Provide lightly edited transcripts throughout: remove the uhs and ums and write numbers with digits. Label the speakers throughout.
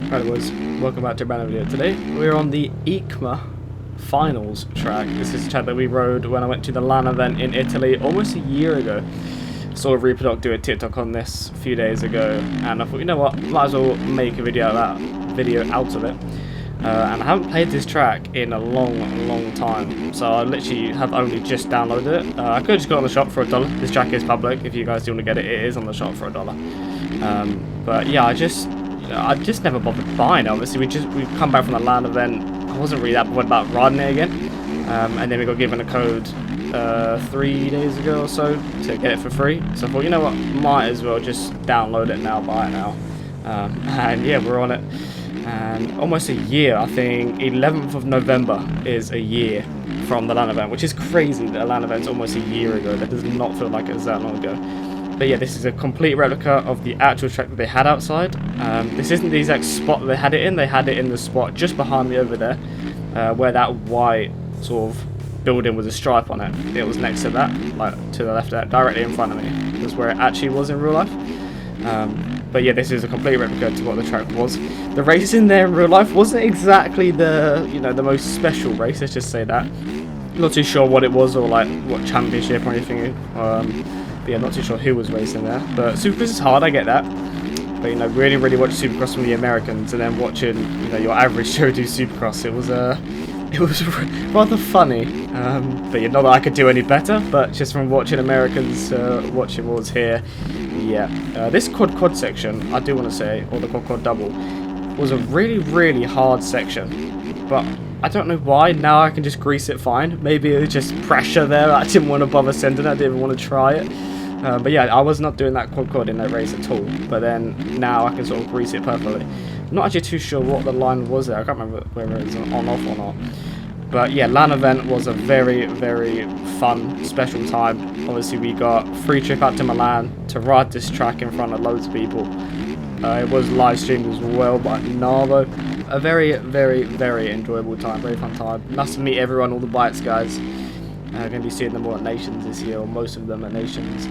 Speaker 1: Right, boys, welcome back to a brand new video. Today we're on the EICMA finals track. This is the track that we rode when I went to the LAN event in Italy almost a year ago. Saw Reaperdoc do a TikTok on this a few days ago, and I thought, you know what, might as well make a video out of it. And I haven't played this track in a long time, so I literally have only just downloaded it. I could have just got it on the shop for $1. This track is public. If you guys do want to get it, it is on the shop for $1. But yeah, I just never bothered buying it. Obviously, we've come back from the LAN event. I wasn't really that bothered about riding it again, and then we got given a code 3 days ago or so to get it for free. So I thought, you know what, might as well just download it now, buy it now. And yeah, we're on it. And almost a year, I think 11th of November is a year from the LAN event, which is crazy that the LAN event's almost a year ago. That does not feel like it was that long ago. But yeah, this is a complete replica of the actual track that they had outside. This isn't the exact spot that they had it in the spot just behind me over there, where that white sort of building with a stripe on it. It was next to that, like to the left of that, directly in front of me, was where it actually was in real life. But yeah, this is a complete replica to what the track was. The race in there in real life wasn't exactly the most special race, let's just say that. Not too sure what it was, or like what championship or anything. But yeah, not too sure who was racing there. But Supercross is hard, I get that. But really watch Supercross from the Americans, and then watching your average Joe do Supercross, it was rather funny. But not that I could do any better, but just from watching Americans, watching what was here. Yeah, this quad section, I do want to say, or the quad double, was a really hard section. But I don't know why. Now I can just grease it fine. Maybe it was just pressure there. I didn't want to bother sending it. I didn't want to try it. But yeah, I was not doing that quad in that race at all. But then now I can sort of grease it perfectly. I'm not actually too sure what the line was there. I can't remember whether it was on off or not. But yeah, LAN event was a very fun, special time. Obviously, we got free trip out to Milan to ride this track in front of loads of people. It was live streamed as well by Narvo. A very enjoyable time, very fun time. Nice to meet everyone, all the Bites guys. Going to be seeing them all at Nations this year, or most of them at Nations.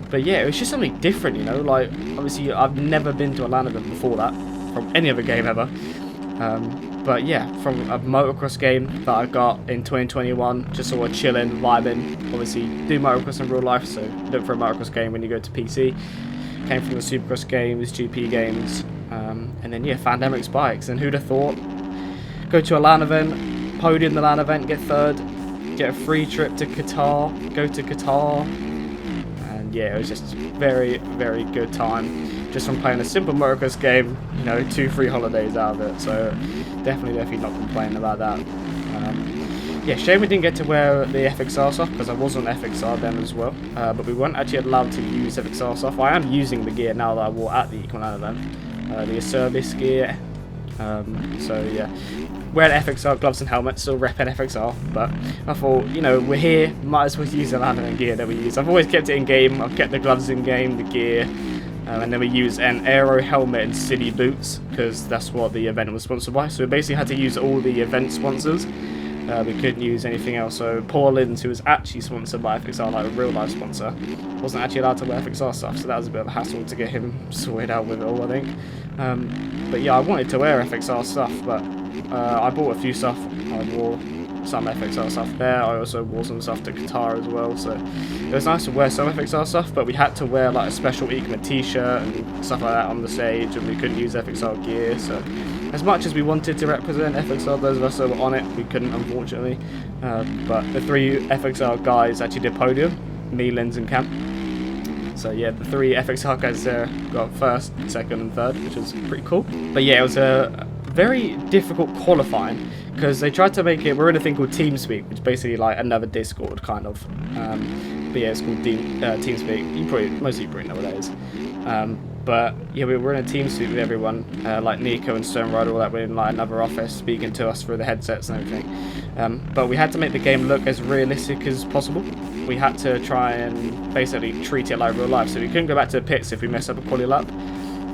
Speaker 1: But yeah, it was just something different, like, obviously I've never been to a LAN event before that, from any other game ever. But yeah, from a motocross game that I got in 2021, just sort of chilling, vibing. Obviously, do motocross in real life, so look for a motocross game when you go to PC. Came from the Supercross games, GP games, and then yeah, Fandemic's bikes. And who'd have thought? Go to a LAN event, podium the LAN event, get third, get a free trip to Qatar, go to Qatar, and yeah, it was just very good time. Just from playing a simple motocross game, 2 free holidays out of it. So definitely not complaining about that. Yeah, shame we didn't get to wear the FXR stuff, because I was on FXR then as well. But we weren't actually allowed to use FXR stuff. I am using the gear now that I wore at the EICMA event, the service gear. So yeah, wearing FXR gloves and helmet, still repping FXR. But I thought, we're here, might as well use the LAN event gear that we use. I've always kept it in game. I've kept the gloves in game, the gear. And then we use an aero helmet and city boots, because that's what the event was sponsored by. So we basically had to use all the event sponsors. We couldn't use anything else. So Paul Lins, who was actually sponsored by FXR, like a real life sponsor, wasn't actually allowed to wear FXR stuff. So that was a bit of a hassle to get him sorted out with it all, I think. But yeah, I wanted to wear FXR stuff, but I bought a few stuff. I wore some FXR stuff there. I also wore some stuff to Qatar as well, so it was nice to wear some FXR stuff, but we had to wear like a special EICMA t-shirt and stuff like that on the stage, and we couldn't use FXR gear. So as much as we wanted to represent FXR, those of us that were on it, we couldn't, unfortunately. But the 3 FXR guys actually did podium, me, Lins and Cam. So yeah, the 3 FXR guys there got first, second and third, which was pretty cool. But yeah, it was a very difficult qualifying, because they tried to make it, we're in a thing called TeamSpeak, which is basically like another Discord kind of. But yeah, it's called TeamSpeak. Most of you probably know what that is. But yeah, we were in a TeamSpeak with everyone, like Nico and Stone Rider, all that were in like another office speaking to us through the headsets and everything. But we had to make the game look as realistic as possible. We had to try and basically treat it like real life, so we couldn't go back to the pits if we messed up a quali lap.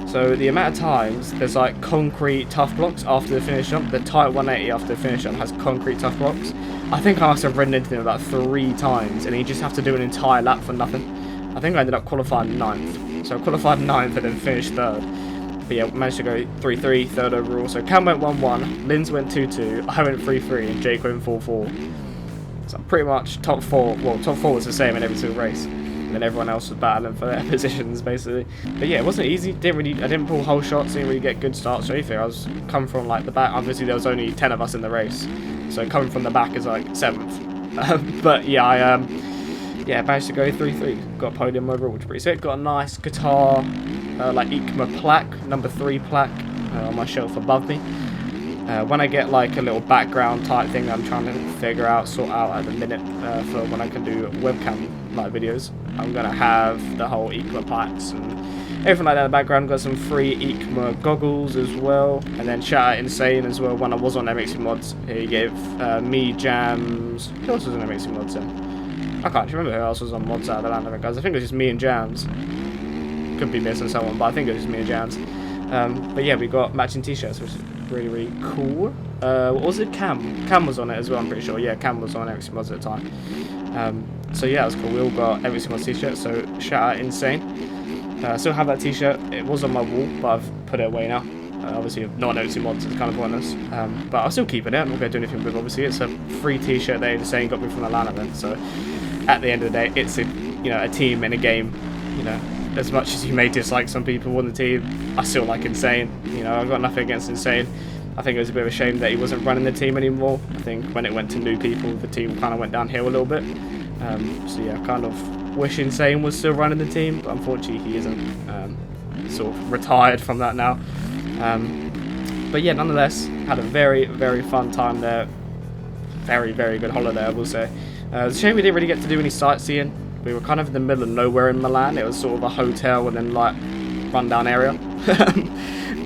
Speaker 1: So the amount of times there's like concrete tough blocks after the finish jump, the tight 180 after the finish jump has concrete tough blocks. I think I must have ridden into them about 3 times, and you just have to do an entire lap for nothing. I think I ended up qualifying 9th. So I qualified 9th and then finished 3rd. But yeah, managed to go 3-3, third overall. So Cam went 1-1, Linz went 2-2, I went 3-3, and Jake went 4-4. So pretty much top four. Well, top four was the same in every single race. And then everyone else was battling for their positions, basically. But yeah, it wasn't easy. I didn't pull whole shots, didn't really get good starts or anything. I was coming from like the back. Obviously, there was only 10 of us in the race, so coming from the back is like 7th. But yeah, I managed to go 3-3. Got a podium overall, which is pretty sick. Got a nice guitar, like EICMA plaque, number 3 plaque on my shelf above me. When I get like a little background type thing I'm trying to sort out at the minute for when I can do webcam like videos, I'm going to have the whole EICMA plaques and everything like that in the background. Got some free EICMA goggles as well. And then shout out Insane as well. When I was on MXC Mods, he gave me, Jams. Who else was on MXC Mods then? I can't remember who else was on Mods out of the land of it, guys. I think it was just me and Jams. Could be missing someone, but I think it was just me and Jams. But yeah, we got matching t-shirts, which is really cool. What was it? Cam was on it as well, I'm pretty sure. Yeah, Cam was on MXC Mods at the time. So yeah, that was cool. We all got MXC Mods t-shirts, so shout out Insane. I still have that t-shirt. It was on my wall, but I've put it away now. Obviously, not MXC Mods, it's kind of pointless. But I'll still keep it in. I'm not going to do anything with it. Obviously, it's a free t-shirt that Insane got me from the LAN event. So at the end of the day, it's a team in a game. As much as you may dislike some people on the team, I still like Insane. I've got nothing against Insane. I think it was a bit of a shame that he wasn't running the team anymore. I think when it went to new people, the team kind of went downhill a little bit. So yeah, kind of wish Insane was still running the team, but unfortunately he isn't. Sort of retired from that now. But yeah, nonetheless, had a very, very fun time there. Very, very good holiday, I will say. It's a shame we didn't really get to do any sightseeing. We were kind of in the middle of nowhere in Milan. It was sort of a hotel and then like rundown area.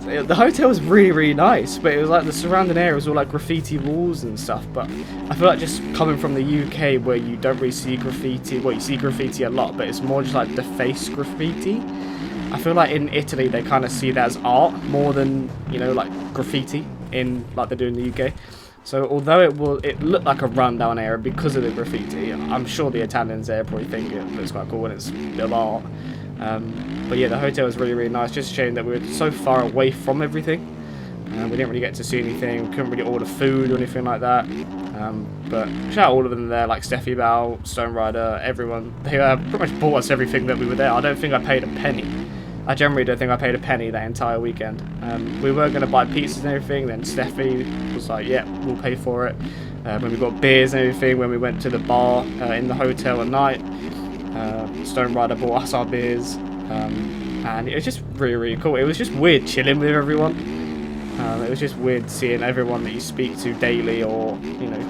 Speaker 1: The hotel was really, really nice, but it was like the surrounding area was all like graffiti walls and stuff. But I feel like just coming from the UK where you don't really see graffiti, well, you see graffiti a lot, but it's more just like defaced graffiti. I feel like in Italy they kind of see that as art more than, like graffiti in like they do in the UK. So although it looked like a rundown area because of the graffiti, I'm sure the Italians there probably think it looks quite cool and it's a bit of art. But yeah, the hotel was really, really nice. Just a shame that we were so far away from everything. We didn't really get to see anything. We couldn't really order food or anything like that. But shout out all of them there, like Steffi Bell, Stone Rider, everyone. They pretty much bought us everything that we were there. I don't think I paid a penny. I generally don't think I paid a penny that entire weekend. We were going to buy pizzas and everything, then Steffi was like, yeah, we'll pay for it. When we got beers and everything, when we went to the bar in the hotel at night, Stone Rider bought us our beers, and it was just really, really cool. It was just weird chilling with everyone. It was just weird seeing everyone that you speak to daily, or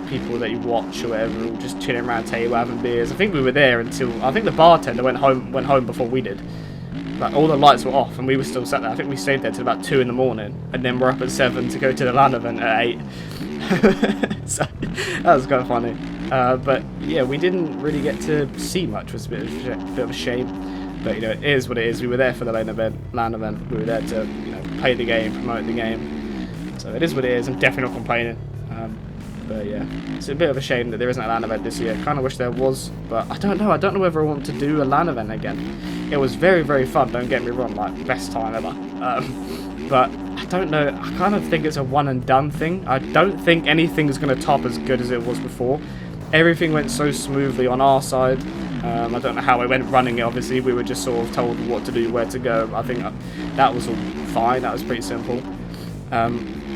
Speaker 1: people that you watch or whatever, all just chilling around a table having beers. I think we were there until I think the bartender went home before we did. Like all the lights were off and we were still sat there. I think we stayed there till about 2 in the morning, and then we're up at 7 to go to the LAN event at 8. So that was kind of funny. But yeah, we didn't really get to see much, which was a bit of a shame. But it is what it is. We were there for the LAN event. We were there to play the game, promote the game. So it is what it is. I'm definitely not complaining. But yeah, it's a bit of a shame that there isn't a LAN event this year. Kind of wish there was, but I don't know. I don't know whether I want to do a LAN event again. It was very, very fun, don't get me wrong, like best time ever. But I don't know, I kind of think it's a one and done thing. I don't think anything's going to top as good as it was before. Everything went so smoothly on our side. I don't know how it went running it, obviously. We were just sort of told what to do, where to go. I think that was all fine, that was pretty simple.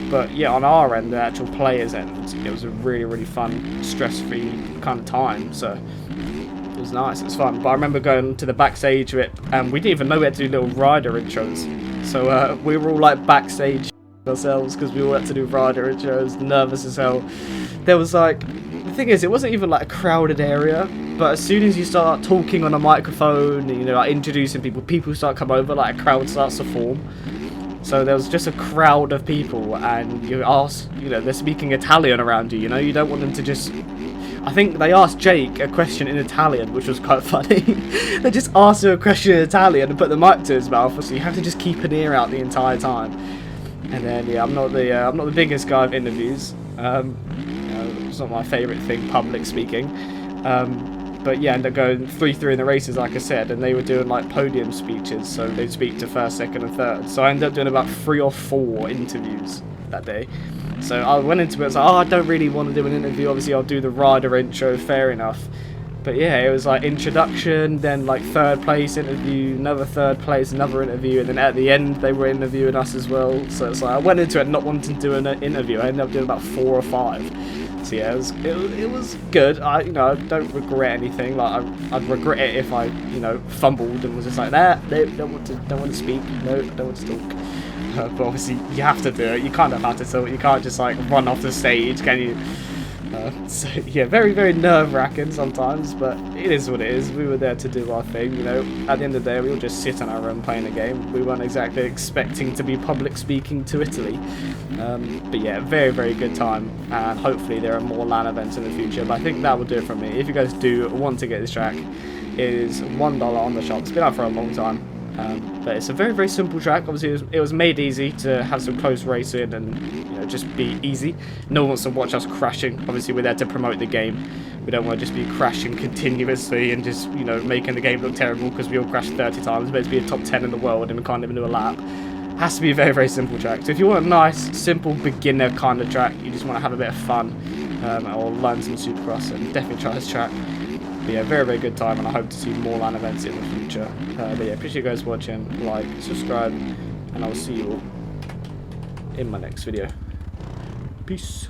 Speaker 1: But yeah, on our end, the actual players' end, it was a really, really fun, stress-free kind of time. So it was nice, it was fun. But I remember going to the backstage of it, and we didn't even know we had to do little rider intros. So we were all like backstage ourselves because we all had to do rider intros, nervous as hell. There was like, the thing is, it wasn't even like a crowded area, but as soon as you start talking on a microphone, like introducing people, people start coming over, like a crowd starts to form. So there was just a crowd of people, and you ask, they're speaking Italian around you, you don't want them to just... I think they asked Jake a question in Italian, which was quite funny. They just asked him a question in Italian and put the mic to his mouth, so you have to just keep an ear out the entire time. And then, yeah, I'm not the biggest guy of interviews. It's not my favourite thing, public speaking. But But yeah, ended up going 3-3 in the races, like I said, and they were doing like podium speeches, so they'd speak to first, second, and third. So I ended up doing about 3 or 4 interviews that day. So I went into it, I was like, oh, I don't really want to do an interview. Obviously, I'll do the rider intro, fair enough. But yeah, it was like introduction, then like 3rd place interview, another 3rd place, another interview, and then at the end they were interviewing us as well. So it's like I went into it not wanting to do an interview. I ended up doing about 4 or 5. So yeah, it was good. I don't regret anything. Like I'd regret it if I fumbled and was just like don't want to speak, don't want to talk. But obviously you have to do it. You kind of have to talk. You can't just like run off the stage, can you? So yeah, very, very nerve-wracking sometimes, but it is what it is. We were there to do our thing, At the end of the day, we all just sit on our room playing a game. We weren't exactly expecting to be public speaking to Italy. But yeah, very, very good time, and hopefully there are more LAN events in the future. But I think that will do it from me. If you guys do want to get this track, it is $1 on the shop. It's been out for a long time. But it's a very, very simple track. Obviously, it was made easy to have some close racing and just be easy. No one wants to watch us crashing. Obviously, we're there to promote the game. We don't want to just be crashing continuously and just making the game look terrible because we all crashed 30 times. But to be a top 10 in the world and we can't even do a lap. Has to be a very, very simple track. So if you want a nice, simple beginner kind of track, you just want to have a bit of fun or learn some Supercross, and definitely try this track. But yeah, very, very good time, and I hope to see more LAN events in the future. But yeah, appreciate you guys watching, like, subscribe, and I will see you all in my next video. Peace.